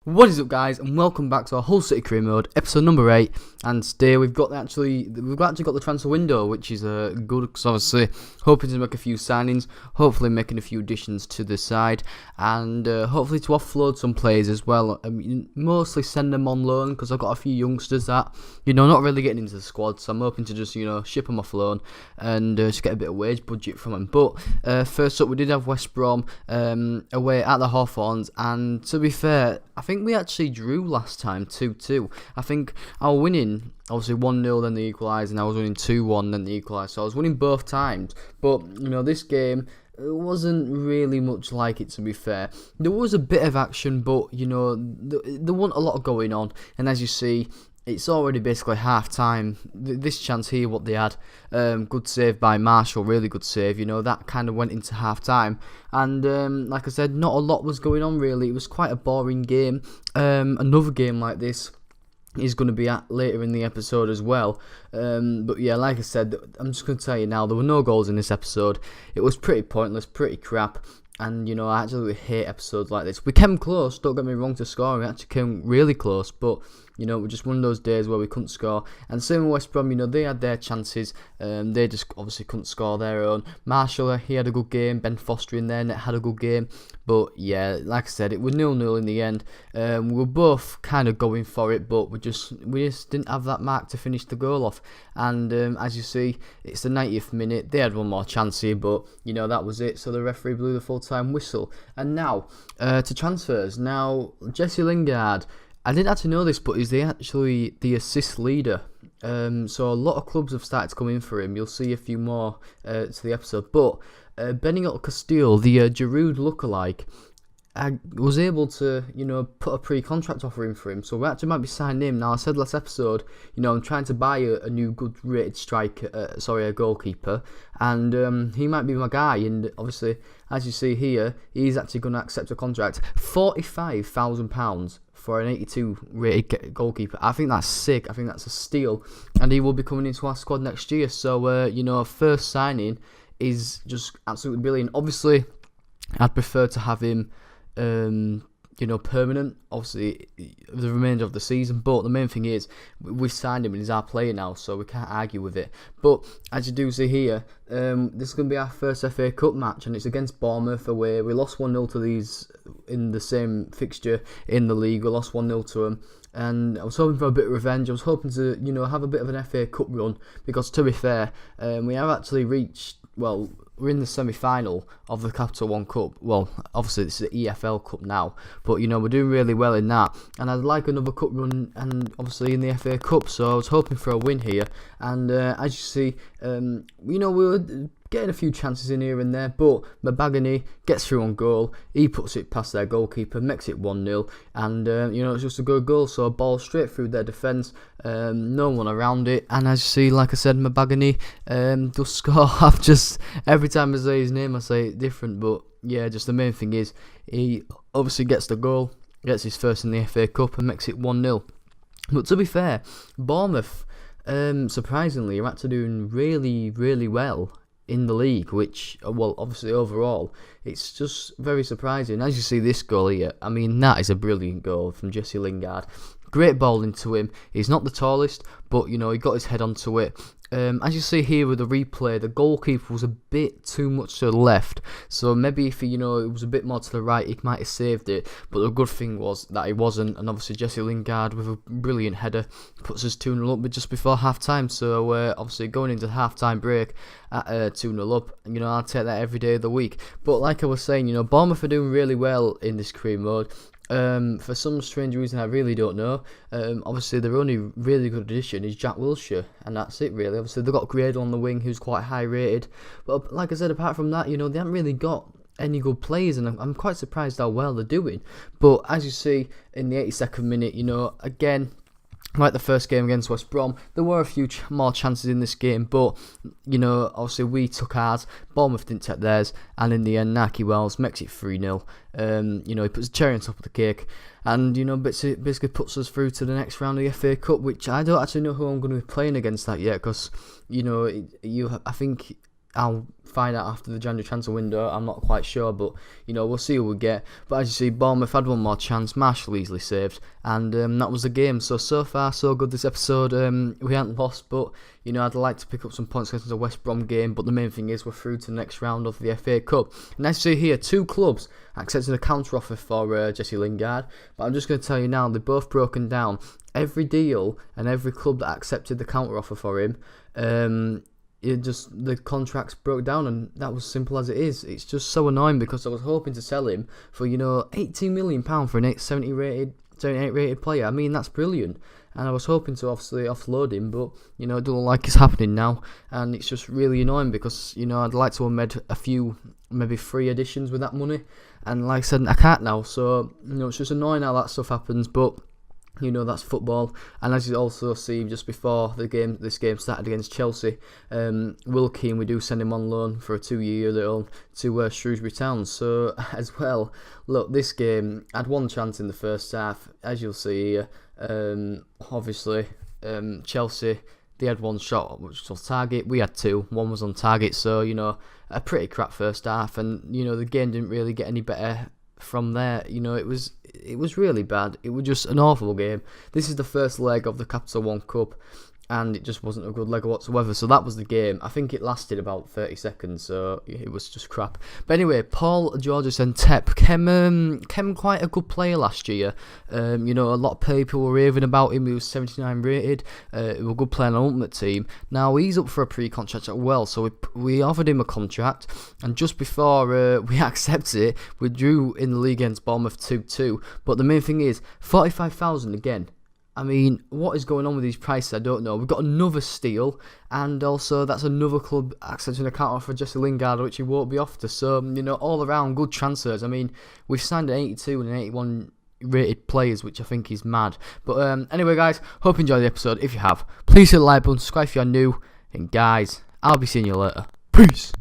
What is up, guys, and welcome back to our Hull City Career Mode, episode number 8. And today we've actually got the transfer window, which is good, because obviously hoping to make a few signings, hopefully making a few additions to the side, and hopefully to offload some players as well. I mean, mostly send them on loan, because I've got a few youngsters that not really getting into the squad, so I'm hoping to just ship them off loan and just get a bit of wage budget from them. But first up, we did have West Brom away at the Hawthorns, and to be fair, I think we actually drew last time 2-2. I think I was winning, obviously 1-0, then the equalised, and I was winning 2-1, then the equalised. So I was winning both times. But, this game, it wasn't really much like it, to be fair. There was a bit of action, but, there wasn't a lot going on. And as you see, it's already basically half time. This chance here, what they had, good save by Marshall, really good save. That kind of went into half time, and like I said, not a lot was going on really. It was quite a boring game. Another game like this is going to be at later in the episode as well. But yeah, like I said, I'm just going to tell you now, there were no goals in this episode. It was pretty pointless, pretty crap. And, I actually hate episodes like this. We came close, don't get me wrong, to scoring. We actually came really close, but, we're just one of those days where we couldn't score. And same with West Brom, they had their chances. They just obviously couldn't score their own. Marshall, he had a good game. Ben Foster in there had a good game. But, yeah, like I said, it was 0-0 in the end. We were both kind of going for it, but we just didn't have that mark to finish the goal off. And as you see, it's the 90th minute. They had one more chance here, but, that was it. So the referee blew the full-time whistle. And now, to transfers. Now, Jesse Lingard, I didn't actually know this, but he's actually the assist leader. So a lot of clubs have started to come in for him. You'll see a few more to the episode. But Benito Castile, the Giroud lookalike, I was able to, put a pre-contract offer in for him. So we actually might be signing him. Now, I said last episode, I'm trying to buy a new good-rated a goalkeeper. And he might be my guy. And obviously, as you see here, he's actually going to accept a contract. £45,000 for an 82 rated goalkeeper. I think that's sick. I think that's a steal. And he will be coming into our squad next year. So, first signing is just absolutely brilliant. Obviously, I'd prefer to have him permanent, obviously, the remainder of the season. But the main thing is, we've signed him and he's our player now, so we can't argue with it. But as you do see here, this is going to be our first FA Cup match, and it's against Bournemouth away. We lost 1-0 to these in the same fixture in the league. We lost 1-0 to them. And I was hoping for a bit of revenge. I was hoping to, have a bit of an FA Cup run, because to be fair, we have actually reached, we're in the semi-final of the Capital One Cup. Well, obviously it's the EFL Cup now, but we're doing really well in that. And I'd like another cup run, and obviously in the FA Cup. So I was hoping for a win here. And as you see, we were getting a few chances in here and there, but Mabagany gets through on goal. He puts it past their goalkeeper, makes it 1-0, and it's just a good goal. So a ball straight through their defence, no one around it. And as you see, like I said, Mabagany does score. I've just, every time I say his name, I say it different, but yeah, just the main thing is he obviously gets the goal, gets his first in the FA Cup, and makes it 1-0. But to be fair, Bournemouth, surprisingly, are actually doing really, really well in the league, which, obviously overall, it's just very surprising. As you see this goal here, I mean, that is a brilliant goal from Jesse Lingard. Great ball into him. He's not the tallest, but, he got his head onto it. As you see here with the replay, the goalkeeper was a bit too much to the left, so maybe if it was a bit more to the right, he might have saved it. But the good thing was that he wasn't, and obviously Jesse Lingard with a brilliant header puts us 2-0 up just before half time. So obviously going into the half time break at 2-0 up, I'll take that every day of the week. But like I was saying, Bournemouth are doing really well in this career mode. For some strange reason I really don't know. Obviously their only really good addition is Jack Wilshere, and that's it really. Obviously they've got Gradle on the wing, who's quite high rated, but like I said, apart from that, they haven't really got any good players, and I'm quite surprised how well they're doing. But as you see in the 82nd minute, again, like the first game against West Brom, there were a few more chances in this game, but, obviously we took ours, Bournemouth didn't take theirs, and in the end, Naki Wells makes it 3-0. He puts a cherry on top of the cake, and, basically puts us through to the next round of the FA Cup, which I don't actually know who I'm going to be playing against that yet, because, I think I'll find out after the January transfer window. I'm not quite sure, but we'll see what we get. But as you see, Bournemouth had one more chance. Marshall easily saved, and that was the game. So far so good this episode. We haven't lost, but I'd like to pick up some points against the West Brom game. But the main thing is we're through to the next round of the FA Cup. And as you see here, 2 clubs accepting a counter offer for Jesse Lingard. But I'm just going to tell you now, they've both broken down. Every deal and every club that accepted the counter offer for him, the contracts broke down, and that was simple as it is. It's just so annoying because I was hoping to sell him for £18 million for an 78 rated player. I mean, that's brilliant, and I was hoping to obviously offload him, but it doesn't look like it's happening now, and it's just really annoying because I'd like to have made a few, maybe 3 additions with that money, and like I said, I can't now. So it's just annoying how that stuff happens, but that's football. And as you also see, just before this game started against Chelsea, Will Keane, we do send him on loan for a 2-year loan to Shrewsbury Town. So as well, look, this game had 1 chance in the first half, as you'll see here. Obviously, Chelsea, they had 1 shot which was target. We had 2. 1 was on target. So a pretty crap first half, and the game didn't really get any better from there. It was really bad. It was just an awful game. This is the first leg of the Capital One Cup, and it just wasn't a good leg whatsoever. So that was the game. I think it lasted about 30 seconds, so it was just crap. But anyway, Paul Georges and Tep came quite a good player last year. A lot of people were raving about him. He was 79 rated. He was a good player on the Ultimate Team. Now he's up for a pre-contract as well, so we offered him a contract, and just before we accepted it, we drew in the league against Bournemouth 2-2. But the main thing is, 45,000 again. I mean, what is going on with these prices? I don't know. We've got another steal, and also that's another club accepting a counter offer for Jesse Lingard, which he won't be off to. So, all around good transfers. I mean, we've signed an 82 and an 81 rated players, which I think is mad. But anyway, guys, hope you enjoyed the episode. If you have, please hit the like button, subscribe if you're new, and guys, I'll be seeing you later. Peace.